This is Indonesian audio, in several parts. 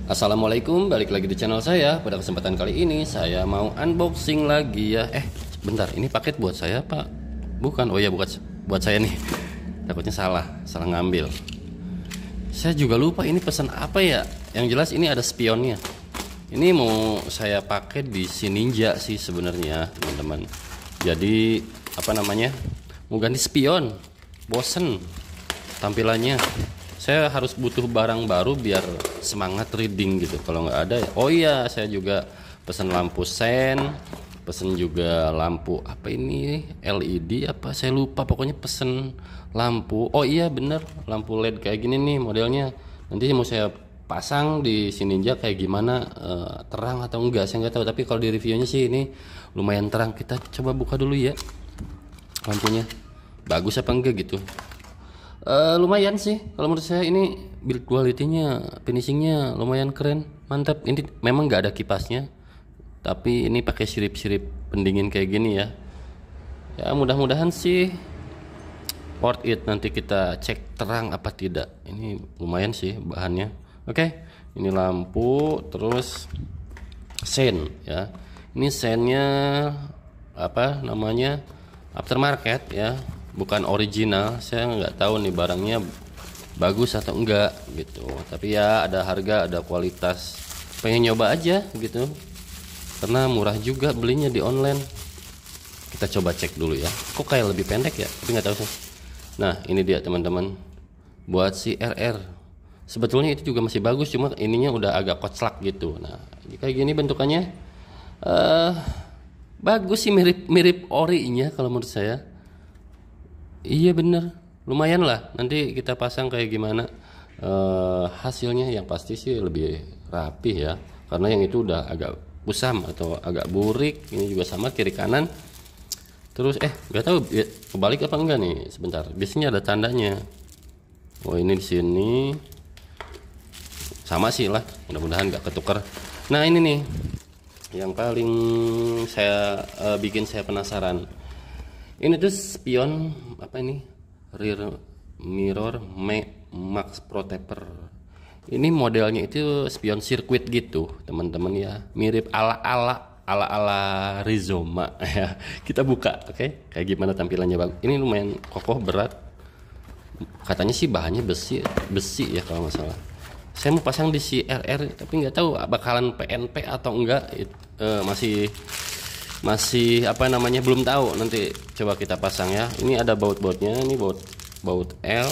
Assalamualaikum, balik lagi di channel saya. Pada kesempatan kali ini saya mau unboxing lagi ya. Bentar, ini paket buat saya Pak? Bukan, oh ya buat saya nih. Takutnya salah ngambil. Saya juga lupa ini pesan apa ya. Yang jelas ini ada spionnya. Ini mau saya pakai di si Ninja sih sebenarnya teman-teman. Jadi mau ganti spion. Bosen tampilannya. Saya harus butuh barang baru biar semangat reading gitu. Kalau nggak ada ya. Oh iya, saya juga pesan lampu sen, pesan juga lampu apa ini, LED apa saya lupa, pokoknya pesen lampu. Oh iya bener, lampu LED kayak gini nih modelnya. Nanti mau saya pasang di si Ninja kayak gimana, terang atau enggak saya nggak tahu, tapi kalau di reviewnya sih ini lumayan terang. Kita coba buka dulu ya lampunya, bagus apa enggak gitu. Lumayan sih kalau menurut saya. Ini build quality-nya, finishingnya lumayan keren, mantap. Ini memang nggak ada kipasnya, tapi ini pakai sirip-sirip pendingin kayak gini ya. Ya mudah-mudahan sih worth it. Nanti kita cek terang apa tidak. Ini lumayan sih bahannya. Oke, ini lampu, terus sen ya. Ini sennya apa namanya, aftermarket ya, bukan original. Saya nggak tahu nih barangnya bagus atau enggak gitu, tapi ya ada harga, ada kualitas, pengen nyoba aja gitu karena murah juga belinya di online. Kita coba cek dulu ya, kok kayak lebih pendek ya, tapi nggak tahu sih. Nah ini dia teman-teman, buat si RR. Sebetulnya itu juga masih bagus, cuma ininya udah agak koclak gitu. Nah kayak gini bentukannya, bagus sih, mirip ori-nya kalau menurut saya. Iya bener, lumayan lah. Nanti kita pasang kayak gimana hasilnya. Yang pasti sih lebih rapi ya, karena yang itu udah agak kusam atau agak burik. Ini juga sama kiri kanan. Terus nggak tahu kebalik apa enggak nih, sebentar. Biasanya ada tandanya. Oh ini di sini sama sih lah, mudah-mudahan nggak ketukar. Nah ini nih yang paling saya bikin saya penasaran. Ini tuh spion apa ini, rear mirror max protector. Ini modelnya itu spion sirkuit gitu teman-teman ya, mirip ala Rizoma ya. Kita buka, oke. Kayak gimana tampilannya bang. Ini lumayan kokoh, berat. Katanya sih bahannya besi ya kalau nggak salah. Saya mau pasang di si RR, tapi nggak tahu bakalan PNP atau enggak. Masih belum tahu. Nanti coba kita pasang ya. Ini ada baut-bautnya, ini baut L.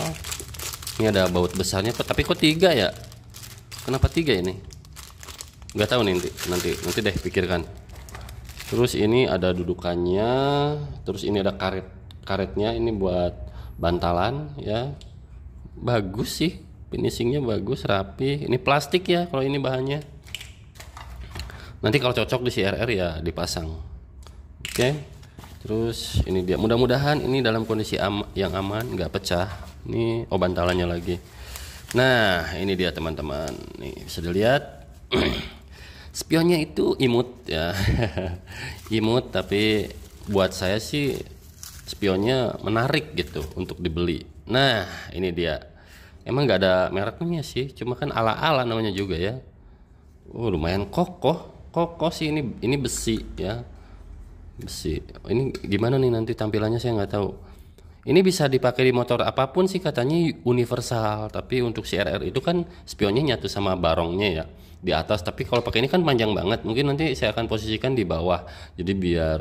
Ini ada baut besarnya, tapi kok 3 ya? Kenapa 3 ini? Nggak tahu nih, nanti deh pikirkan. Terus ini ada dudukannya, terus ini ada karetnya, ini buat bantalan ya. Bagus sih, finishingnya bagus, rapi. Ini plastik ya kalau ini bahannya. Nanti kalau cocok di si RR ya dipasang. Oke, terus ini dia. Mudah-mudahan ini dalam kondisi yang aman, nggak pecah. Ini bantalannya lagi. Nah ini dia teman-teman, nih bisa dilihat. Spionnya itu imut ya. Imut, tapi buat saya sih spionnya menarik gitu untuk dibeli. Nah ini dia. Emang nggak ada mereknya sih, cuma kan ala-ala namanya juga ya. Lumayan kokoh sih. Ini besi ya, besi. Ini gimana nih nanti tampilannya saya nggak tahu. Ini bisa dipakai di motor apapun sih katanya, universal. Tapi untuk si RR itu kan spionnya nyatu sama barongnya ya di atas. Tapi kalau pakai ini kan panjang banget. Mungkin nanti saya akan posisikan di bawah. Jadi biar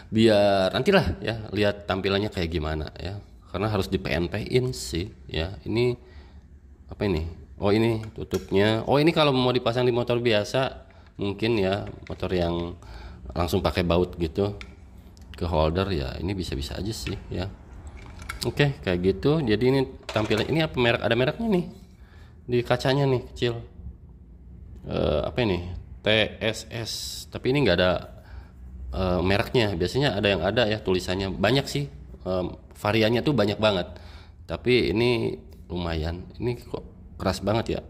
biar nantilah ya lihat tampilannya kayak gimana ya. Karena harus di PNP-in sih ya. Ini apa ini? Oh ini tutupnya. Oh ini kalau mau dipasang di motor biasa mungkin ya, motor yang langsung pakai baut gitu ke holder ya, ini bisa-bisa aja sih ya. Oke kayak gitu. Jadi ini tampilan, ini apa merek, ada mereknya nih di kacanya nih kecil. Apa ini, TSS, tapi ini nggak ada mereknya. Biasanya ada yang ada ya tulisannya, banyak sih variannya tuh banyak banget, tapi ini lumayan. Ini kok keras banget ya.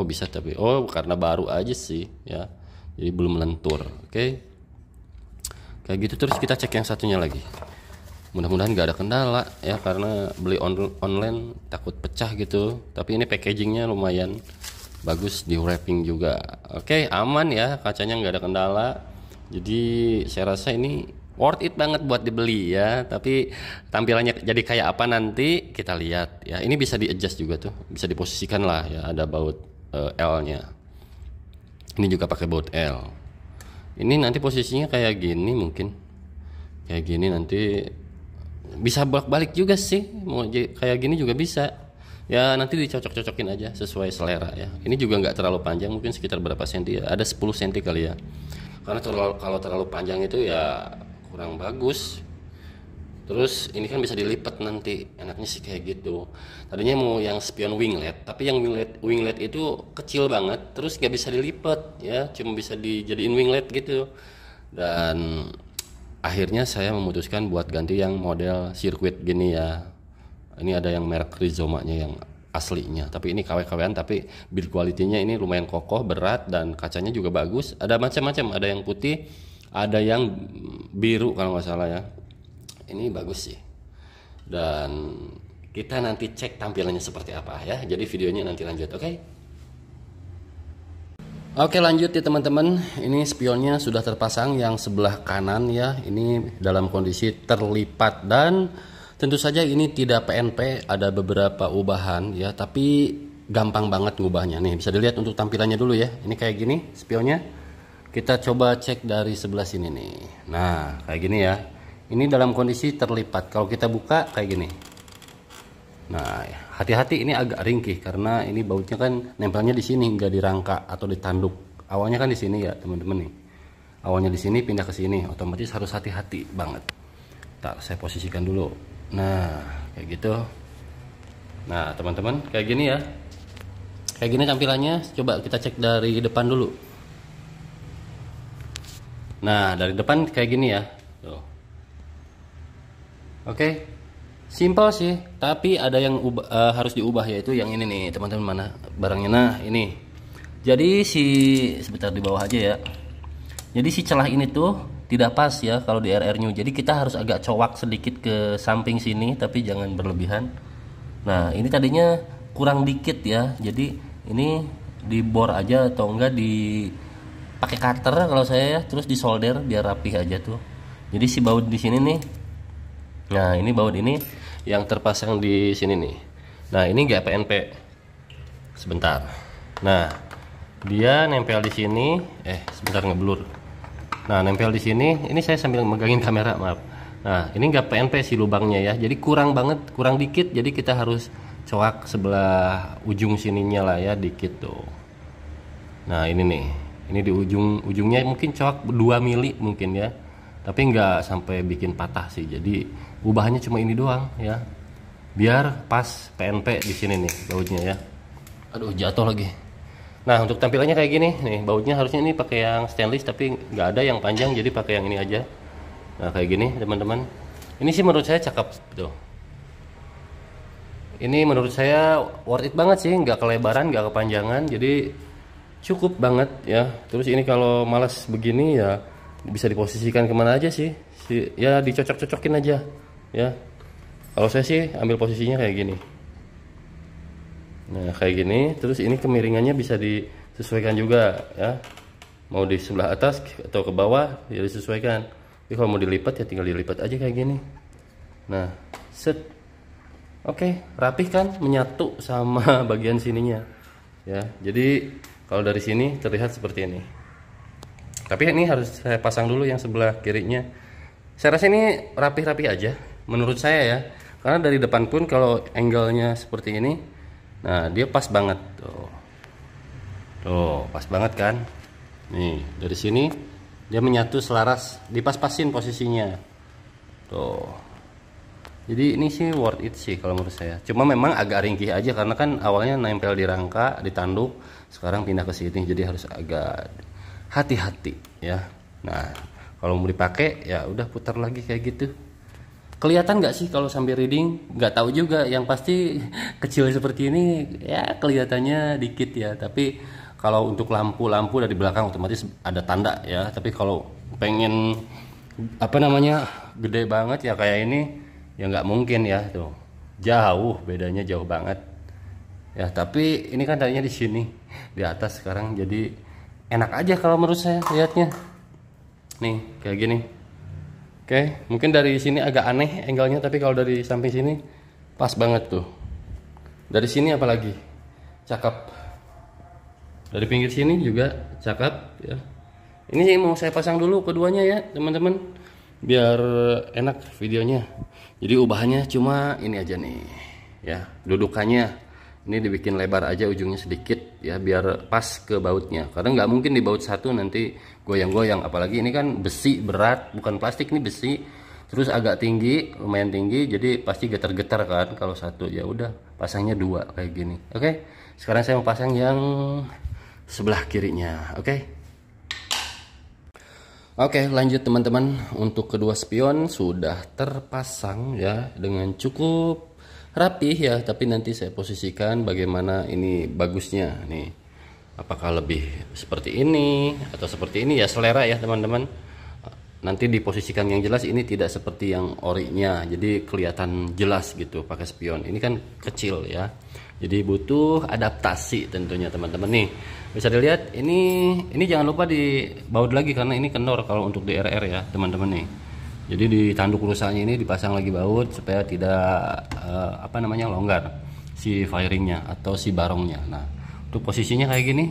Bisa, tapi karena baru aja sih ya, jadi belum lentur. Oke kayak gitu. Terus kita cek yang satunya lagi. Mudah-mudahan nggak ada kendala ya, karena beli online takut pecah gitu. Tapi ini packagingnya lumayan bagus, di wrapping juga. Oke, aman ya, kacanya nggak ada kendala. Jadi saya rasa ini worth it banget buat dibeli ya. Tapi tampilannya jadi kayak apa nanti kita lihat ya. Ini bisa di adjust juga tuh, bisa diposisikan lah ya. Ada baut L-nya. Ini juga pakai baut L. Ini nanti posisinya kayak gini, mungkin kayak gini nanti bisa bolak-balik juga sih. Mau kayak gini juga bisa. Ya nanti dicocok-cocokin aja sesuai selera ya. Ini juga nggak terlalu panjang, mungkin sekitar berapa senti ya? Ada 10 senti kali ya. Karena kalau terlalu panjang itu ya kurang bagus. Terus ini kan bisa dilipat nanti, enaknya sih kayak gitu. Tadinya mau yang spion winglet, tapi yang winglet itu kecil banget, terus nggak bisa dilipat ya, cuma bisa dijadiin winglet gitu. Dan akhirnya saya memutuskan buat ganti yang model sirkuit gini ya. Ini ada yang merek Rizoma-nya yang aslinya, tapi ini KW-KWan, tapi build quality-nya ini lumayan kokoh, berat, dan kacanya juga bagus. Ada macam-macam, ada yang putih, ada yang biru kalau nggak salah ya. Ini bagus sih. Dan kita nanti cek tampilannya seperti apa ya. Jadi videonya nanti lanjut, oke? Oke, lanjut ya teman-teman. Ini spionnya sudah terpasang yang sebelah kanan ya. Ini dalam kondisi terlipat, dan tentu saja ini tidak PNP, ada beberapa ubahan ya, tapi gampang banget ngubahnya. Nih bisa dilihat untuk tampilannya dulu ya. Ini kayak gini spionnya. Kita coba cek dari sebelah sini nih. Nah kayak gini ya. Ini dalam kondisi terlipat. Kalau kita buka kayak gini. Nah hati-hati, ini agak ringkih karena ini bautnya kan nempelnya di sini, nggak di rangka atau di tanduk. Awalnya kan di sini ya teman-teman nih. Awalnya di sini pindah ke sini, otomatis harus hati-hati banget. Ntar saya posisikan dulu. Nah kayak gitu. Nah teman-teman kayak gini ya, kayak gini tampilannya. Coba kita cek dari depan dulu. Nah dari depan kayak gini ya tuh. Oke, simpel sih, tapi ada yang harus diubah, yaitu yang ini nih teman-teman. Mana barangnya? Nah ini, jadi sebentar di bawah aja ya. Jadi si celah ini tuh tidak pas ya kalau di RR New. Jadi kita harus agak cowak sedikit ke samping sini, tapi jangan berlebihan. Nah ini tadinya kurang dikit ya, jadi ini dibor aja atau enggak dipakai cutter kalau saya ya, terus disolder biar rapih aja tuh. Jadi si baut di sini nih. Nah ini baut ini yang terpasang di sini nih. Nah ini enggak PNP. Sebentar. Nah dia nempel di sini. Sebentar ngeblur. Nah nempel di sini. Ini saya sambil megangin kamera, maaf. Nah ini nggak PNP si lubangnya ya, jadi kurang banget, kurang dikit. Jadi kita harus coak sebelah ujung sininya lah ya, dikit tuh. Nah ini nih, ini di ujungnya mungkin coak 2 mili mungkin ya, tapi nggak sampai bikin patah sih. Jadi ubahannya cuma ini doang ya, biar pas PNP di sini nih bautnya ya. Aduh jatuh lagi. Nah untuk tampilannya kayak gini nih, bautnya harusnya ini pakai yang stainless, tapi nggak ada yang panjang, jadi pakai yang ini aja. Nah kayak gini teman-teman. Ini sih menurut saya cakep tuh. Ini menurut saya worth it banget sih, nggak kelebaran, nggak kepanjangan, jadi cukup banget ya. Terus ini kalau malas begini ya bisa diposisikan kemana aja sih, ya dicocok-cocokin aja ya. Kalau saya sih ambil posisinya kayak gini. Nah kayak gini, terus ini kemiringannya bisa disesuaikan juga ya. Mau di sebelah atas atau ke bawah ya disesuaikan. Tapi kalau mau dilipat ya tinggal dilipat aja kayak gini. Nah set. Oke, rapih kan, menyatu sama bagian sininya ya. Jadi kalau dari sini terlihat seperti ini. Tapi ini harus saya pasang dulu yang sebelah kirinya. Saya rasa ini rapih-rapih aja menurut saya ya. Karena dari depan pun kalau angle-nya seperti ini, nah dia pas banget tuh. Tuh, pas banget kan? Nih, dari sini dia menyatu selaras, dipas-pasin posisinya. Tuh. Jadi ini sih worth it sih kalau menurut saya. Cuma memang agak ringkih aja karena kan awalnya nempel di rangka, di tanduk, sekarang pindah ke sini, jadi harus agak hati-hati ya. Nah, kalau mau dipakai ya udah putar lagi kayak gitu. Kelihatan nggak sih kalau sambil reading? Nggak tahu juga. Yang pasti kecil seperti ini ya kelihatannya dikit ya. Tapi kalau untuk lampu dari belakang otomatis ada tanda ya. Tapi kalau pengen apa namanya gede banget ya kayak ini, Ya nggak mungkin ya tuh, jauh bedanya, jauh banget ya. Tapi ini kan tadinya di sini di atas, sekarang jadi enak aja kalau menurut saya lihatnya nih kayak gini. Oke, mungkin dari sini agak aneh angle-nya, tapi kalau dari samping sini pas banget tuh. Dari sini apalagi cakep, dari pinggir sini juga cakep ya. Ini mau saya pasang dulu keduanya ya teman-teman, biar enak videonya. Jadi ubahannya cuma ini aja nih ya, dudukannya ini dibikin lebar aja ujungnya sedikit ya, biar pas ke bautnya, karena nggak mungkin di baut satu nanti goyang-goyang, apalagi ini kan besi berat, bukan plastik, ini besi, terus agak tinggi, lumayan tinggi, jadi pasti getar-getar kan kalau satu. Ya udah, pasangnya dua kayak gini. Oke, sekarang saya mau pasang yang sebelah kirinya. Oke, lanjut teman-teman. Untuk kedua spion sudah terpasang ya dengan cukup rapih ya, tapi nanti saya posisikan bagaimana ini bagusnya nih. Apakah lebih seperti ini atau seperti ini ya, selera ya teman-teman. Nanti diposisikan yang jelas, ini tidak seperti yang orinya, jadi kelihatan jelas gitu pakai spion. Ini kan kecil ya. Jadi butuh adaptasi tentunya teman-teman nih. Bisa dilihat ini jangan lupa dibaut lagi karena ini kendor kalau untuk di RR ya teman-teman nih. Jadi di tanduk rusaknya ini dipasang lagi baut supaya tidak longgar si firingnya atau si barongnya. Nah, untuk posisinya kayak gini.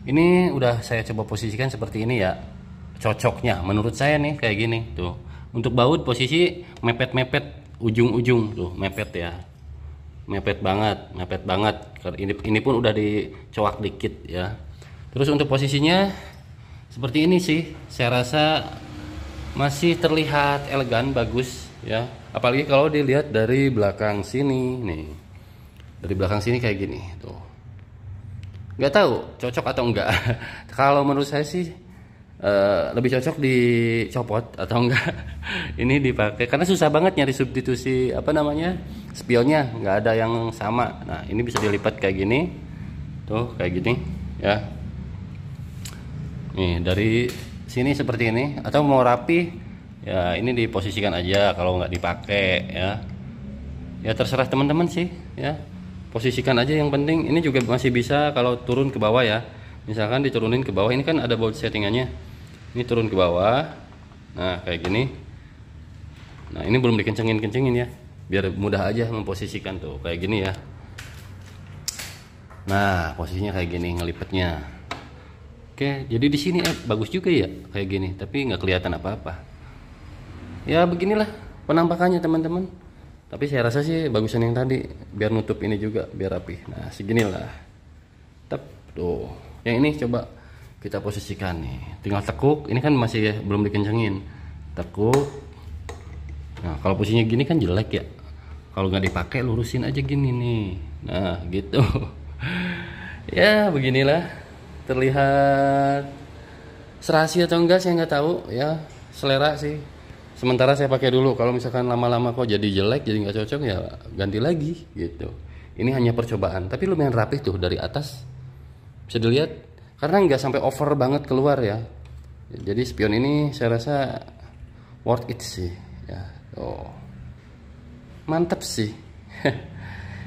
Ini udah saya coba posisikan seperti ini ya. Cocoknya menurut saya nih kayak gini tuh. Untuk baut posisi mepet-mepet ujung-ujung tuh, mepet ya. Mepet banget. Ini pun udah dicoak dikit ya. Terus untuk posisinya seperti ini sih, saya rasa masih terlihat elegan, bagus ya. Apalagi kalau dilihat dari belakang sini nih, dari belakang sini kayak gini tuh. Nggak tahu cocok atau enggak. Kalau menurut saya sih lebih cocok dicopot atau enggak ini dipakai, karena susah banget nyari substitusi spionnya, nggak ada yang sama. Nah, ini bisa dilipat kayak gini tuh, kayak gini ya. Nih dari sini seperti ini, atau mau rapi ya ini diposisikan aja kalau nggak dipakai ya. Ya terserah teman-teman sih ya, posisikan aja yang penting. Ini juga masih bisa kalau turun ke bawah ya, misalkan diturunin ke bawah, ini kan ada baut settingannya, ini turun ke bawah. Nah kayak gini. Nah ini belum dikencengin ya, biar mudah aja memposisikan tuh kayak gini ya. Nah posisinya kayak gini ngelipetnya. Oke, jadi di sini bagus juga ya kayak gini, tapi nggak kelihatan apa-apa. Ya beginilah penampakannya teman-teman. Tapi saya rasa sih bagusan yang tadi, biar nutup ini juga biar rapi. Nah seginilah. Tep tuh. Yang ini coba kita posisikan nih, tinggal tekuk. Ini kan masih belum dikencengin, tekuk. Nah kalau posisinya gini kan jelek ya, kalau nggak dipakai lurusin aja gini nih. Nah gitu. Ya beginilah, terlihat serasi atau enggak saya nggak tahu ya, selera sih. Sementara saya pakai dulu, kalau misalkan lama-lama kok jadi jelek, jadi nggak cocok ya ganti lagi gitu. Ini hanya percobaan, tapi lumayan rapih tuh dari atas, bisa dilihat. Karena nggak sampai over banget keluar ya. Jadi spion ini saya rasa worth it sih ya. Oh mantep sih.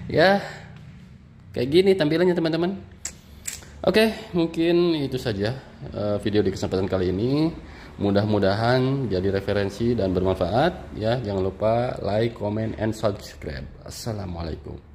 Ya kayak gini tampilannya teman-teman. Oke, mungkin itu saja video di kesempatan kali ini. Mudah-mudahan jadi referensi dan bermanfaat ya. Jangan lupa like, comment, and subscribe. Assalamualaikum.